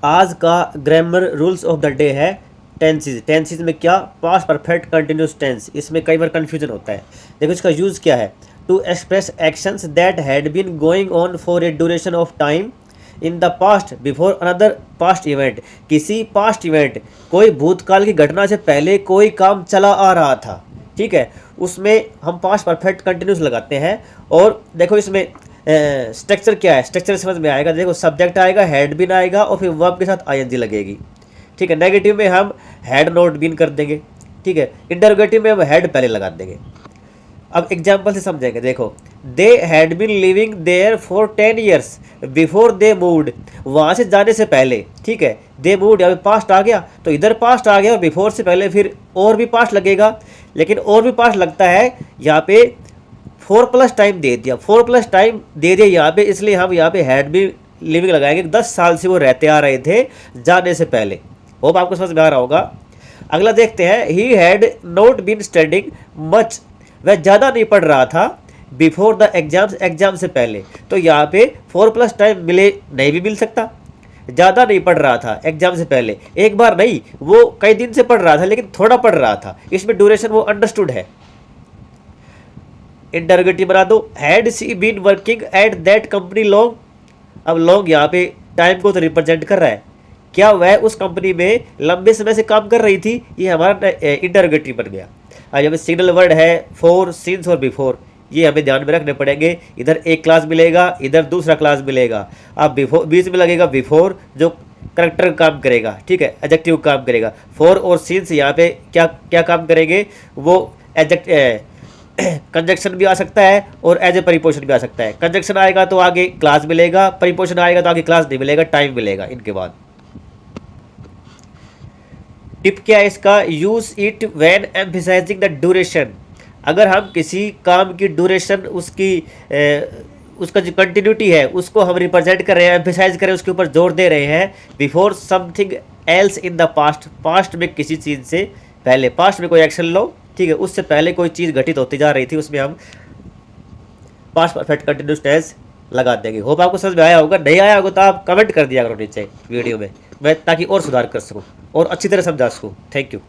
आज का grammar rules of the day है टेंसेज। टेंसेज में क्या, पास्ट परफेक्ट कंटिन्यूस टेंस, इसमें कई बार कन्फ्यूजन होता है। देखो इसका यूज़ क्या है, to express actions that had been going on for a duration of time in the past before another past event. किसी पास्ट इवेंट, कोई भूतकाल की घटना से पहले कोई काम चला आ रहा था, ठीक है, उसमें हम पास्ट परफेक्ट कंटिन्यूस लगाते हैं। और देखो इसमें स्ट्रक्चर क्या है, स्ट्रक्चर समझ में आएगा। देखो सब्जेक्ट आएगा, हैड बीन आएगा और फिर वर्ब के साथ आईएनजी लगेगी, ठीक है। नेगेटिव में हम हैड नॉट बीन कर देंगे, ठीक है। इंटरोगेटिव में हम हैड पहले लगा देंगे। अब एग्जाम्पल से समझेंगे। देखो, they had been living there for 10 years before they moved, वहाँ से जाने से पहले, ठीक है। दे मूव्ड यहाँ पे पास्ट आ गया, तो इधर पास्ट आ गया और बिफोर से पहले फिर और भी पास्ट लगेगा, लेकिन और भी पास्ट लगता है यहाँ पे 4+ टाइम दे दिया, 4+ टाइम दे दिया यहाँ पे, इसलिए हम यहाँ पे हैड भी लिविंग लगाएंगे। 10 साल से वो रहते आ रहे थे जाने से पहले। होप आपको समझ में आ रहा होगा। अगला देखते हैं, he had not been studying much, वह ज़्यादा नहीं पढ़ रहा था, बिफोर द एग्जाम्स, एग्जाम से पहले। तो यहाँ पे 4+ टाइम मिले नहीं भी मिल सकता। ज़्यादा नहीं पढ़ रहा था एग्जाम से पहले, एक बार नहीं, वो कई दिन से पढ़ रहा था लेकिन थोड़ा पढ़ रहा था, इसमें ड्यूरेशन वो अंडरस्टूड है। इंटरोगेटिव बना दो, had she been working at that company long. अब लॉन्ग यहाँ पे टाइम को तो रिप्रेजेंट कर रहा है, क्या वह उस कंपनी में लंबे समय से काम कर रही थी, ये हमारा इंटरोगेटिव बन गया। अब यहाँ पे सिग्नल वर्ड है फॉर, सिंस और बिफोर, ये हमें ध्यान में रखने पड़ेंगे। इधर एक क्लास मिलेगा, इधर दूसरा क्लास मिलेगा। अब बिफोर बीच में लगेगा बिफोर, जो करेक्टर काम करेगा, ठीक है, एडजेक्टिव काम करेगा। फॉर और सिंस यहाँ पे क्या क्या काम करेंगे, वो कंजक्शन भी आ सकता है और एज ए परिपोषण भी आ सकता है। कंजक्शन आएगा तो आगे क्लास मिलेगा, परिपोषण आएगा तो आगे क्लास नहीं मिलेगा, टाइम मिलेगा इनके बाद। टिप क्या है इसका, use it when emphasising the duration. अगर हम किसी काम की ड्यूरेशन, उसका जो कंटिन्यूटी है उसको हम रिप्रेजेंट कर रहे हैं, एम्फसाइज कर रहे हैं, उसके ऊपर जोर दे रहे हैं, before something else in the past, past में किसी चीज़ से पहले, पास्ट में कोई एक्शन लो, ठीक है, उससे पहले कोई चीज़ घटित होती जा रही थी, उसमें हम पास्ट परफेक्ट कंटिन्यूस टेंस लगा देंगे। होप आपको समझ में आया होगा। नहीं आया होगा तो आप कमेंट कर दिया करो नीचे वीडियो में, मैं ताकि और सुधार कर सकूँ और अच्छी तरह समझा सकूँ। Thank you.